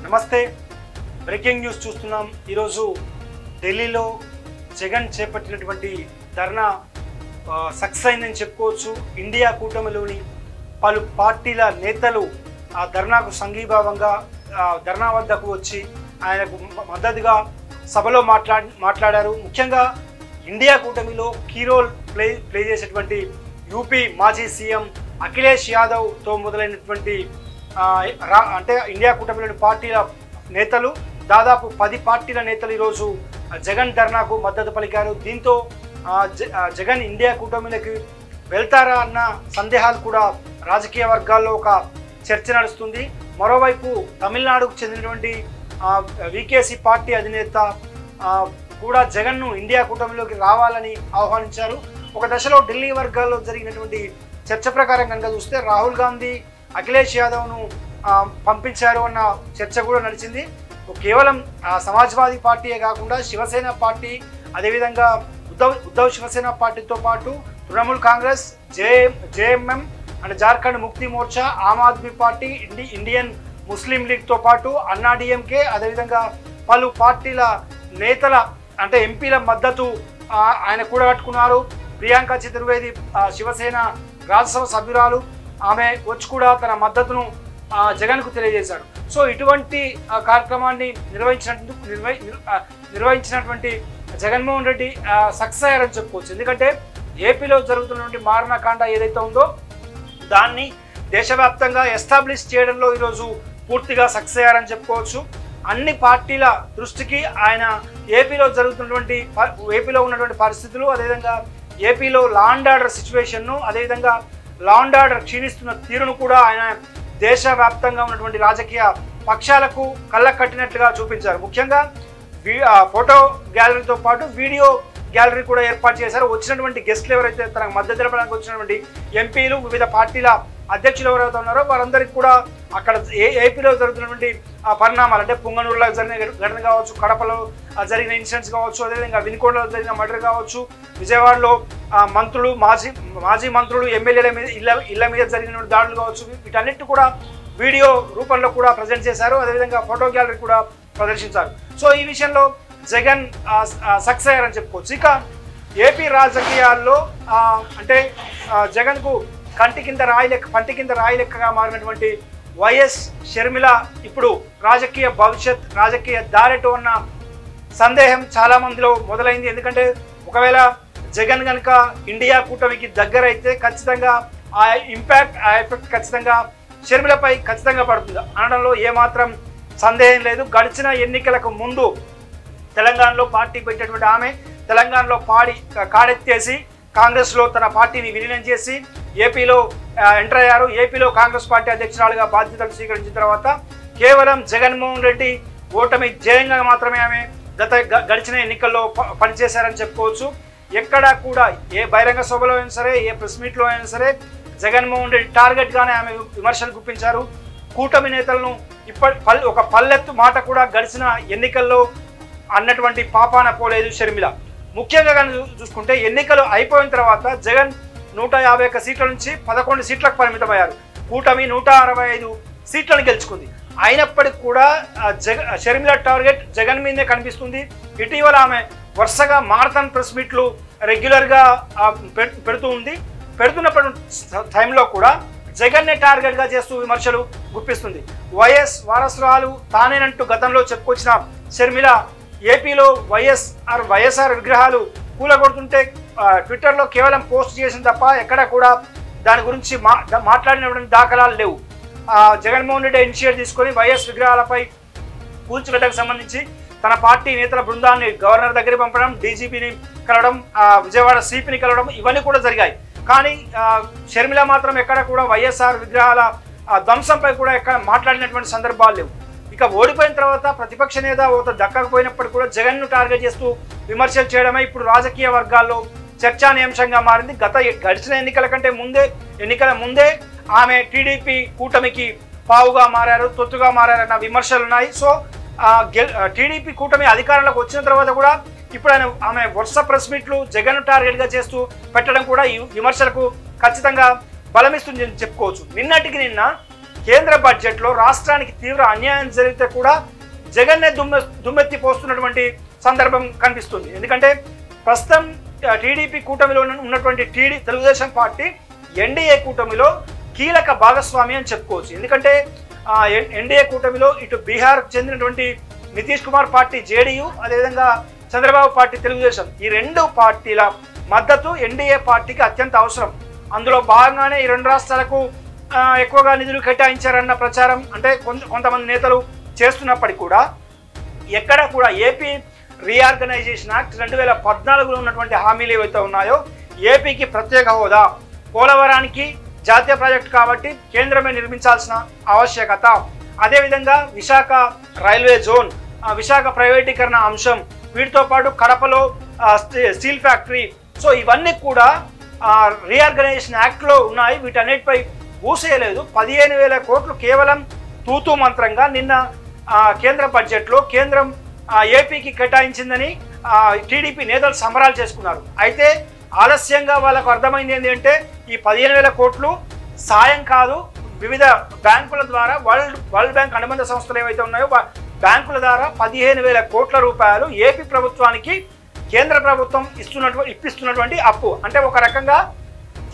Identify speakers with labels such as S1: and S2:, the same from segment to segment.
S1: నమస్తే breaking news చూస్తున్నాం ఈరోజు ఢిల్లీలో జగన్ చేపట్టినటువంటి ధర్నా సక్సెస్ అయిందని చెప్పుకోవచ్చు ఇండియా కూటమిలోని పలు పార్టీల నేతలు ఆ ధర్నాకు సంఘీభావంగా ధర్నా వద్దకు వచ్చి ఆయనకు మద్దతుగా సభలో మాట్లాడారు ముఖ్యంగా ఇండియా కూటమిలో కీ రోల్ ప్లే చేసేటువంటి యూపీ మాజీ సీఎం అఖిలేష్ యాదవ్ తో మొదలైనటువంటి అంటే ఇండియా కూటమిలోని పార్టీల నేతలు దాదాపు 10 పార్టీల నేతలు ఈరోజు జగన్ ధర్నాకు మద్దతు పలికారు దీంతో జగన్ ఇండియా కూటమిలోకి వెళ్తారా అన్న సందేహాలు కూడా రాజకీయ వర్గాల్లో ఒక చర్చ నడుస్తుంది మరోవైపు తమిళనాడుకు చెందినటువంటి వికేసి పార్టీ అధినేత కూడా జగన్ను ఇండియా కూటమిలోకి రావాలని ఆహ్వానించారు ఒక దశలో ఢిల్లీ వర్గాల్లో జరిగినటువంటి చర్చ ప్రకారం కనుక చూస్తే రాహుల్ గాంధీ అఖిలేష్ యాదవ్ను పంపించారు అన్న చర్చ కూడా నడిచింది కేవలం సమాజ్వాదీ పార్టీయే కాకుండా శివసేన పార్టీ అదేవిధంగా ఉద్ధవ్ శివసేన పార్టీతో పాటు తృణమూల్ కాంగ్రెస్ జేఎంఎం అండ్ జార్ఖండ్ ముక్తి మోర్చా ఆమ్ ఆద్మీ పార్టీ ఇండియన్ ముస్లిం లీగ్తో పాటు అన్నా డిఎంకే అదేవిధంగా పలు పార్టీల నేతల అంటే ఎంపీల మద్దతు ఆయన కూడగట్టుకున్నారు ప్రియాంక చతుర్వేది శివసేన రాజ్యసభ సభ్యురాలు ఆమె వచ్చి కూడా తన మద్దతును జగన్కు తెలియజేశారు సో ఇటువంటి కార్యక్రమాన్ని నిర్వహించినటువంటి జగన్మోహన్ రెడ్డి సక్సెస్ అయ్యారని చెప్పుకోవచ్చు ఎందుకంటే ఏపీలో జరుగుతున్నటువంటి మారణకాండ ఏదైతే ఉందో దాన్ని దేశవ్యాప్తంగా ఎస్టాబ్లిష్ చేయడంలో ఈరోజు పూర్తిగా సక్సెస్ అయ్యారని చెప్పుకోవచ్చు అన్ని పార్టీల దృష్టికి ఆయన ఏపీలో ఉన్నటువంటి పరిస్థితులు అదేవిధంగా ఏపీలో లా అండ్ ఆర్డర్ సిచ్యువేషన్ను అదేవిధంగా లా అండ్ ఆర్డర్ క్షీణిస్తున్న తీరును కూడా ఆయన దేశవ్యాప్తంగా ఉన్నటువంటి రాజకీయ పక్షాలకు కళ్ళకట్టినట్లుగా చూపించారు ముఖ్యంగా ఫోటో గ్యాలరీతో పాటు వీడియో గ్యాలరీ కూడా ఏర్పాటు చేశారు వచ్చినటువంటి గెస్ట్లు ఎవరైతే తనకు మద్దతు తెలపడానికి వచ్చినటువంటి ఎంపీలు వివిధ పార్టీల అధ్యక్షులు ఎవరైతే ఉన్నారో వారందరికీ కూడా అక్కడ ఏపీలో జరుగుతున్నటువంటి పరిణామాలు అంటే పుంగనూరులో జరిగిన ఘటన కావచ్చు కడపలో జరిగిన ఇన్సిడెంట్స్ కావచ్చు అదేవిధంగా వినుకొండలో జరిగిన మర్డర్ కావచ్చు విజయవాడలో మంత్రులు మాజీ మంత్రులు ఎమ్మెల్యేల మీద ఇళ్ల మీద జరిగిన దాడులు కావచ్చు వీటన్నిటి కూడా వీడియో రూపంలో కూడా ప్రజెంట్ చేశారు అదేవిధంగా ఫోటో గ్యాలరీ కూడా ప్రదర్శించారు సో ఈ విషయంలో జగన్ సక్సెస్ అయ్యారని చెప్పుకోవచ్చు ఇక ఏపీ రాజకీయాల్లో అంటే జగన్కు పంటి కింద రాయి లెక్కగా మారినటువంటి వైఎస్ షర్మిల ఇప్పుడు రాజకీయ దారెటో అన్న సందేహం చాలా మందిలో మొదలైంది ఎందుకంటే ఒకవేళ జగన్ కనుక ఇండియా కూటమికి దగ్గరైతే ఖచ్చితంగా ఆ ఎఫెక్ట్ ఖచ్చితంగా షర్మిలపై ఖచ్చితంగా పడుతుంది అనడంలో ఏమాత్రం సందేహం లేదు గడిచిన ఎన్నికలకు ముందు తెలంగాణలో పార్టీ పెట్టినటువంటి ఆమె తెలంగాణలో కాడెత్తేసి కాంగ్రెస్లో తన పార్టీని విలీనం చేసి ఏపీలో ఎంటర్ అయ్యారు ఏపీలో కాంగ్రెస్ పార్టీ అధ్యక్షురాలుగా బాధ్యతలు స్వీకరించిన తర్వాత కేవలం జగన్మోహన్ రెడ్డి ఓటమి జయంగా మాత్రమే ఆమె గడిచిన ఎన్నికల్లో పనిచేశారని చెప్పుకోవచ్చు ఎక్కడా కూడా ఏ బహిరంగ సభలో అయినా సరే ఏ ప్రెస్ మీట్లో అయినా సరే జగన్మోహన్ రెడ్డి టార్గెట్గానే ఆమె విమర్శలు గుప్పించారు కూటమి నేతలను ఒక పల్లెత్తు మాట కూడా గడిచిన ఎన్నికల్లో అన్నటువంటి పాపాన పోలేదు షర్మిల ముఖ్యంగా కానీ చూసుకుంటే ఎన్నికలు అయిపోయిన తర్వాత జగన్ 151 సీట్ల నుంచి 11 సీట్లకు పరిమితమయ్యారు కూటమి 165 సీట్లను గెలుచుకుంది అయినప్పటికీ కూడా షర్మిల టార్గెట్ జగన్ మీదే కనిపిస్తుంది ఇటీవల ఆమె వరుసగా మారథాన్ ప్రెస్ మీట్లు రెగ్యులర్గా పెడుతూ ఉంది పెడుతున్నప్పుడు టైంలో కూడా జగన్నే టార్గెట్గా చేస్తూ విమర్శలు గుప్పిస్తుంది వైఎస్ వారసురాలు తానేనంటూ గతంలో చెప్పుకొచ్చిన షర్మిల ఏపీలో వైఎస్ఆర్ విగ్రహాలు కూలగొడుతుంటే ట్విట్టర్లో కేవలం పోస్ట్ చేసిన తప్ప ఎక్కడ కూడా దాని గురించి మాట్లాడినటువంటి దాఖలాలు లేవు జగన్మోహన్ రెడ్డి ఇనిషియేటివ్ తీసుకొని వైఎస్ విగ్రహాలపై కూల్చివేతకు సంబంధించి తన పార్టీ నేతల బృందాన్ని గవర్నర్ దగ్గరికి పంపడం డీజీపీని కలవడం విజయవాడ సిపిని కలవడం ఇవన్నీ కూడా జరిగాయి కానీ షర్మిల మాత్రం ఎక్కడ కూడా వైఎస్ఆర్ విగ్రహాల ధ్వంసంపై కూడా ఎక్కడ మాట్లాడినటువంటి సందర్భాలు లేవు ఇక ఓడిపోయిన తర్వాత ప్రతిపక్ష నేత ఓత దక్కకపోయినప్పుడు కూడా జగన్ను టార్గెట్ చేస్తూ విమర్శలు చేయడమే ఇప్పుడు రాజకీయ వర్గాల్లో చర్చానీయాంశంగా మారింది గడిచిన ఎన్నికల ముందే ఆమె టీడీపీ కూటమికి పావుగా మారారు తొత్తుగా మారారన్న విమర్శలు ఉన్నాయి సో టీడీపీ కూటమి అధికారంలోకి వచ్చిన తర్వాత కూడా ఇప్పుడు ఆమె వరుస ప్రెస్ మీట్లు జగన్ టార్గెట్గా చేస్తూ పెట్టడం కూడా ఈ విమర్శలకు ఖచ్చితంగా బలమిస్తుందని చెప్పుకోవచ్చు నిన్నటికి నిన్న కేంద్ర బడ్జెట్లో రాష్ట్రానికి తీవ్ర అన్యాయం జరిగితే కూడా జగన్నే దుమ్మెత్తి పోస్తున్నటువంటి సందర్భం కనిపిస్తుంది. ఎందుకంటే ప్రస్తుతం టీడీపీ కూటమిలో ఉన్నటువంటి తెలుగుదేశం పార్టీ ఎన్డీఏ కూటమిలో కీలక భాగస్వామి అని చెప్పుకోవచ్చు. ఎందుకంటే ఎన్డీఏ కూటమిలో ఇటు బీహార్కు చెందినటువంటి నితీష్ కుమార్ పార్టీ జేడీయూ, అదేవిధంగా చంద్రబాబు పార్టీ తెలుగుదేశం, ఈ రెండు పార్టీల మద్దతు ఎన్డీఏ పార్టీకి అత్యంత అవసరం. అందులో భాగంగానే ఈ రెండు రాష్ట్రాలకు ఎక్కువగా నిధులు కేటాయించారన్న ప్రచారం అంటే కొంతమంది నేతలు చేస్తున్నప్పటికీ కూడా ఎక్కడ కూడా ఏపీ రీఆర్గనైజేషన్ యాక్ట్ 2014లో ఉన్నటువంటి హామీలు ఏవైతే ఉన్నాయో ఏపీకి ప్రత్యేక హోదా, పోలవరానికి జాతీయ ప్రాజెక్టు కాబట్టి కేంద్రమే నిర్మించాల్సిన ఆవశ్యకత, అదేవిధంగా విశాఖ రైల్వే జోన్, విశాఖ ప్రైవేటీకరణ అంశం, వీటితో పాటు కడపలో స్టీల్ ఫ్యాక్టరీ, సో ఇవన్నీ కూడా రీఆర్గనైజేషన్ యాక్ట్లో ఉన్నాయి. వీటన్నిటిపై ఊసేయలేదు. 15,000 కోట్లు కేవలం తూతూ మంత్రంగా నిన్న కేంద్ర బడ్జెట్లో కేంద్రం ఏపీకి కేటాయించిందని టీడీపీ నేతలు సంబరాలు చేసుకున్నారు. అయితే ఆలస్యంగా వాళ్ళకు అర్థమైంది ఏంటంటే ఈ 15,000 కోట్లు సాయం కాదు, వివిధ బ్యాంకుల ద్వారా వరల్డ్ బ్యాంక్ అనుబంధ సంస్థలు ఏవైతే ఉన్నాయో బ్యాంకుల ద్వారా 15,000 కోట్ల రూపాయలు ఏపీ ప్రభుత్వానికి కేంద్ర ప్రభుత్వం ఇప్పిస్తున్నటువంటి అప్పు. అంటే ఒక రకంగా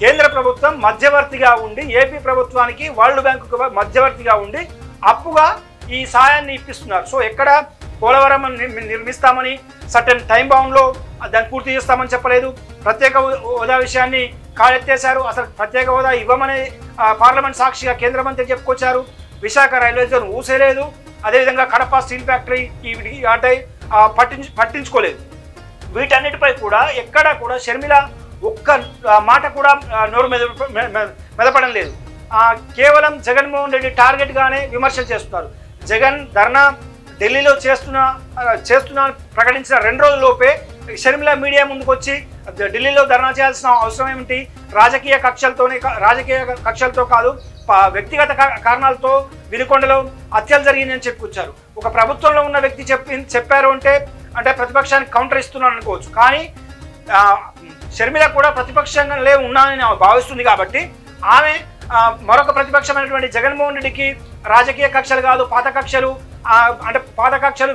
S1: కేంద్ర ప్రభుత్వం మధ్యవర్తిగా ఉండి ఏపీ ప్రభుత్వానికి వరల్డ్ బ్యాంకు మధ్యవర్తిగా ఉండి అప్పుగా ఈ సాయాన్ని ఇప్పిస్తున్నారు. సో ఎక్కడ పోలవరం నిర్మిస్తామని సర్టెన్ టైం బౌండ్లో దాన్ని పూర్తి చేస్తామని చెప్పలేదు. ప్రత్యేక హోదా విషయాన్ని కాలెత్తేశారు. అసలు ప్రత్యేక హోదా ఇవ్వమని పార్లమెంట్ సాక్షిగా కేంద్ర మంత్రి చెప్పుకొచ్చారు. విశాఖ రైల్వే జోన్ ఊసేలేదు. అదేవిధంగా కడప స్టీల్ ఫ్యాక్టరీ అంటే పట్టించుకోలేదు. వీటన్నిటిపై కూడా ఎక్కడా కూడా షర్మిల ఒక్క మాట కూడా నోరు మెదపడం లేదు. కేవలం జగన్మోహన్ రెడ్డి టార్గెట్గానే విమర్శలు చేస్తున్నారు. జగన్ ధర్నా ఢిల్లీలో చేస్తున్నా ప్రకటించిన 2 రోజుల్లోపే షర్మిల మీడియా ముందుకు వచ్చి ఢిల్లీలో ధర్నా చేయాల్సిన అవసరం ఏమిటి, రాజకీయ కక్షలతో కాదు వ్యక్తిగత కారణాలతో వినుకొండలో హత్యలు జరిగిందని చెప్పుకొచ్చారు. ఒక ప్రభుత్వంలో ఉన్న వ్యక్తి చెప్పారు అంటే ప్రతిపక్షానికి కౌంటర్ ఇస్తున్నాను అనుకోవచ్చు. కానీ షర్మిల కూడా ప్రతిపక్షంగా ఉన్నానని భావిస్తుంది కాబట్టి ఆమె మరొక ప్రతిపక్షమైనటువంటి జగన్మోహన్ రెడ్డికి రాజకీయ కక్షలు కాదు పాత కక్షలు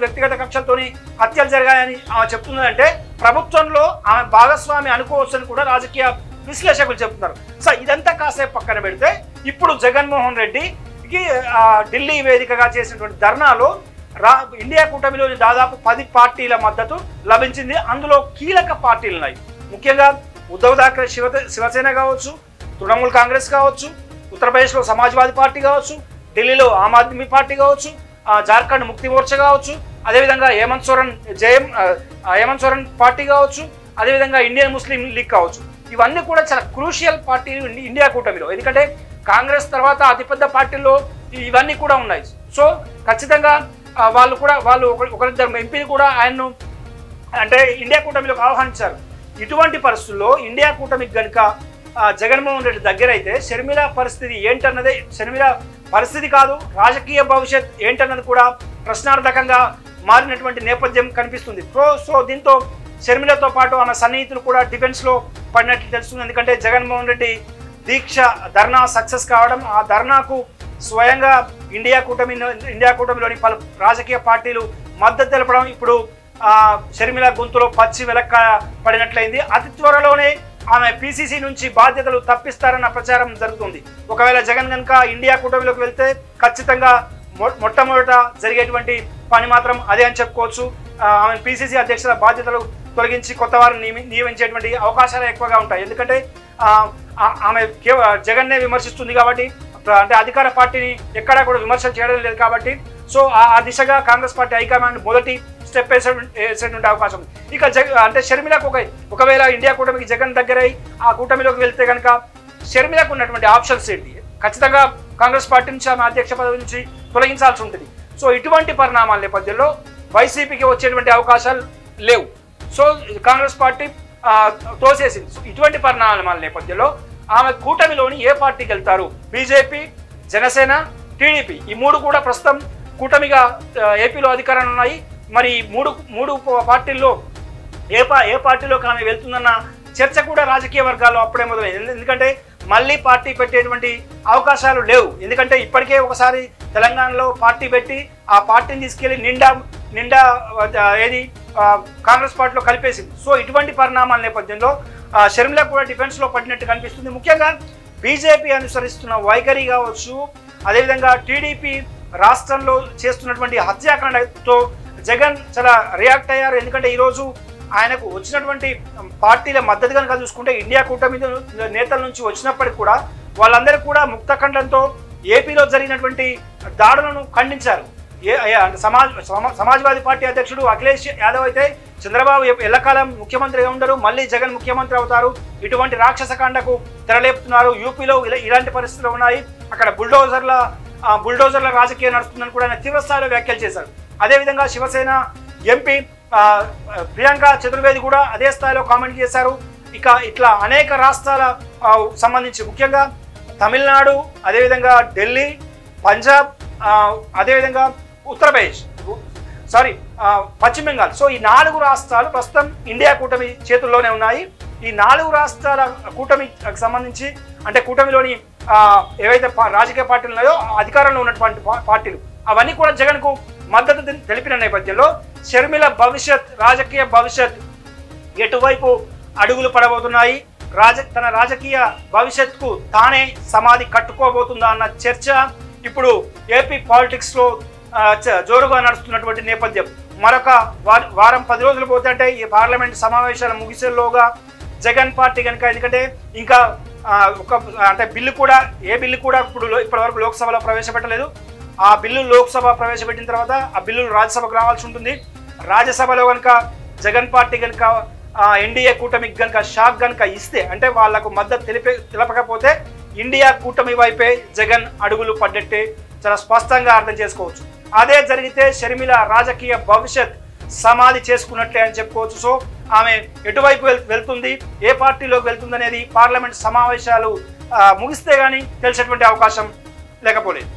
S1: వ్యక్తిగత కక్షలతోని హత్యలు జరిగాయని ఆమె చెప్తున్నదంటే ప్రభుత్వంలో ఆమె భాగస్వామి అనుకోవచ్చని కూడా రాజకీయ విశ్లేషకులు చెప్తున్నారు. సో ఇదంతా కాసేపు పక్కన పెడితే ఇప్పుడు జగన్మోహన్ రెడ్డికి ఢిల్లీ వేదికగా చేసినటువంటి ధర్నాలో ఇండియా కూటమిలోని దాదాపు 10 పార్టీల మద్దతు లభించింది. అందులో కీలక పార్టీలు ఉన్నాయి. ముఖ్యంగా ఉద్ధవ్ ఠాక్రే శివసేన కావచ్చు, తృణమూల్ కాంగ్రెస్ కావచ్చు, ఉత్తరప్రదేశ్లో సమాజ్వాదీ పార్టీ కావచ్చు, ఢిల్లీలో ఆమ్ ఆద్మీ పార్టీ కావచ్చు, జార్ఖండ్ ముక్తి మోర్చా కావచ్చు, అదేవిధంగా హేమంత్ సోరెన్ పార్టీ కావచ్చు, అదేవిధంగా ఇండియన్ ముస్లిం లీగ్ కావచ్చు. ఇవన్నీ కూడా చాలా క్రూషియల్ పార్టీలు ఇండియా కూటమిలో. ఎందుకంటే కాంగ్రెస్ తర్వాత అతిపెద్ద పార్టీల్లో ఇవన్నీ కూడా ఉన్నాయి. సో ఖచ్చితంగా వాళ్ళు ఒకరిద్దరు ఎంపీలు కూడా ఆయన్ను ఇండియా కూటమిలోకి ఆహ్వానించారు. ఇటువంటి పరిస్థితుల్లో ఇండియా కూటమికి కనుక జగన్మోహన్ రెడ్డి దగ్గర అయితే షర్మిల పరిస్థితి ఏంటన్నదే, షర్మిల పరిస్థితి కాదు రాజకీయ భవిష్యత్ ఏంటన్నది కూడా ప్రశ్నార్థకంగా మారినటువంటి నేపథ్యం కనిపిస్తుంది. సో దీంతో షర్మిలతో పాటు ఆమె సన్నిహితులు కూడా డిఫెన్స్లో పడినట్లు తెలుస్తుంది. ఎందుకంటే జగన్మోహన్ రెడ్డి దీక్ష ధర్నా సక్సెస్ కావడం, ఆ ధర్నాకు స్వయంగా ఇండియా కూటమిలోని పలు రాజకీయ పార్టీలు మద్దతు తెలపడం ఇప్పుడు షర్మిల గొంతులో పచ్చి వెలక్క పడినట్లయింది. అతి త్వరలోనే ఆమె పిసిసి నుంచి బాధ్యతలు తప్పిస్తారన్న ప్రచారం జరుగుతుంది. ఒకవేళ జగన్ కనుక ఇండియా కూటమిలోకి వెళ్తే ఖచ్చితంగా మొట్టమొదట జరిగేటువంటి పని మాత్రం అదే అని చెప్పుకోవచ్చు. ఆమె పిసిసి అధ్యక్షుల బాధ్యతలు తొలగించి కొత్త వారిని నియమించేటువంటి అవకాశాలు ఎక్కువగా ఉంటాయి. ఎందుకంటే ఆమె జగన్నే విమర్శిస్తుంది కాబట్టి, అధికార పార్టీని ఎక్కడా కూడా విమర్శలు చేయడం లేదు కాబట్టి, సో ఆ దిశగా కాంగ్రెస్ పార్టీ హైకమాండ్ మొదటి స్టెప్ వేసేటువంటి అవకాశం ఉంది. ఇక షర్మిలకు ఒకవేళ ఇండియా కూటమికి జగన్ దగ్గరై ఆ కూటమిలోకి వెళ్తే కనుక షర్మిలకు ఉన్నటువంటి ఆప్షన్స్ ఏంటి? ఖచ్చితంగా కాంగ్రెస్ పార్టీ నుంచి ఆమె అధ్యక్ష పదవి నుంచి తొలగించాల్సి ఉంటుంది. సో ఇటువంటి పరిణామాల నేపథ్యంలో వైసీపీకి వచ్చేటువంటి అవకాశాలు లేవు. సో కాంగ్రెస్ పార్టీ తోసేసింది. సో ఇటువంటి పరిణామాల నేపథ్యంలో ఆమె కూటమిలోని ఏ పార్టీకి వెళ్తారు? బీజేపీ, జనసేన, టీడీపీ ఈ మూడు కూడా ప్రస్తుతం కూటమిగా ఏపీలో అధికారంలో ఉన్నాయి. మరి మూడు పార్టీల్లో ఏ పార్టీలోకి ఆమె వెళ్తుందన్న చర్చ కూడా రాజకీయ వర్గాల్లో అప్పుడే మొదలైంది. ఎందుకంటే మళ్ళీ పార్టీ పెట్టేటువంటి అవకాశాలు లేవు. ఎందుకంటే ఇప్పటికే ఒకసారి తెలంగాణలో పార్టీ పెట్టి ఆ పార్టీని తీసుకెళ్లి నిండా ఏది కాంగ్రెస్ పార్టీలో కలిపేసింది. సో ఇటువంటి పరిణామాల నేపథ్యంలో షర్మిల కూడా డిఫెన్స్లో పడినట్టు కనిపిస్తుంది. ముఖ్యంగా బీజేపీ అనుసరిస్తున్న వైఖరి కావచ్చు, అదేవిధంగా టీడీపీ రాష్ట్రంలో చేస్తున్నటువంటి హత్యాకాండతో జగన్ చాలా రియాక్ట్ అయ్యారు. ఎందుకంటే ఈరోజు ఆయనకు వచ్చినటువంటి పార్టీల మద్దతు కనుక చూసుకుంటే ఇండియా కూటమి నేతల నుంచి వచ్చినప్పటికీ కూడా వాళ్ళందరూ కూడా ముక్తఖండంతో ఏపీలో జరిగినటువంటి దాడులను ఖండించారు. సమాజ్వాదీ పార్టీ అధ్యక్షుడు అఖిలేష్ యాదవ్ అయితే చంద్రబాబు ఎల్లకాలం ముఖ్యమంత్రిగా ఉండరు, మళ్ళీ జగన్ ముఖ్యమంత్రి అవుతారు, ఇటువంటి రాక్షసకాండకు తెరలేపుతున్నారు, యూపీలో ఇలాంటి పరిస్థితులు ఉన్నాయి, అక్కడ బుల్డోజర్ల రాజకీయం నడుస్తుందని కూడా ఆయన తీవ్రస్థాయిలో వ్యాఖ్యలు చేశారు. అదేవిధంగా శివసేన ఎంపీ ప్రియాంక చతుర్వేది కూడా అదే స్థాయిలో కామెంట్ చేశారు. ఇట్లా అనేక రాష్ట్రాల సంబంధించి ముఖ్యంగా తమిళనాడు, అదేవిధంగా ఢిల్లీ, పంజాబ్, అదేవిధంగా ఉత్తరప్రదేశ్, పశ్చిమ బెంగాల్. సో ఈ 4 రాష్ట్రాలు ప్రస్తుతం ఇండియా కూటమి చేతుల్లోనే ఉన్నాయి. ఈ 4 రాష్ట్రాల కూటమికి సంబంధించి అంటే కూటమిలోని ఏవైతే రాజకీయ పార్టీలు ఉన్నాయో అధికారంలో ఉన్నటువంటి పార్టీలు అవన్నీ కూడా జగన్కు మద్దతు తెలిపిన నేపథ్యంలో షర్మిల రాజకీయ భవిష్యత్ ఎటువైపు అడుగులు పడబోతున్నాయి, తన రాజకీయ భవిష్యత్తుకు తానే సమాధి కట్టుకోబోతుందా అన్న చర్చ ఇప్పుడు ఏపీ పాలిటిక్స్లో జోరుగా నడుస్తున్నటువంటి నేపథ్యం. మరొక వారం 10 రోజులు పోతే అంటే ఈ పార్లమెంట్ సమావేశాల ముగిసేలోగా జగన్ పార్టీ కనుక, ఎందుకంటే ఇంకా అంటే బిల్లు కూడా ఇప్పటి వరకు లోక్సభలో ప్రవేశపెట్టలేదు. ఆ బిల్లు లోక్సభ ప్రవేశపెట్టిన తర్వాత ఆ బిల్లులు రాజ్యసభకు రావాల్సి ఉంటుంది. రాజ్యసభలో కనుక జగన్ పార్టీ కనుక ఎన్డీఏ కూటమికి కనుక షాక్ కనుక ఇస్తే అంటే వాళ్లకు మద్దతు తెలపకపోతే ఇండియా కూటమి వైపే జగన్ అడుగులు పడ్డట్టే చాలా స్పష్టంగా అర్థం చేసుకోవచ్చు. అదే జరిగితే షర్మిల రాజకీయ భవిష్యత్ సమాధి చేసుకున్నట్లే అని చెప్పుకోవచ్చు. సో ఆమె ఎటువైపు వెళ్తుంది, ఏ పార్టీలోకి వెళ్తుంది అనేది పార్లమెంట్ సమావేశాలు ముగిస్తే కానీ తెలిసేటువంటి అవకాశం లేకపోలేదు.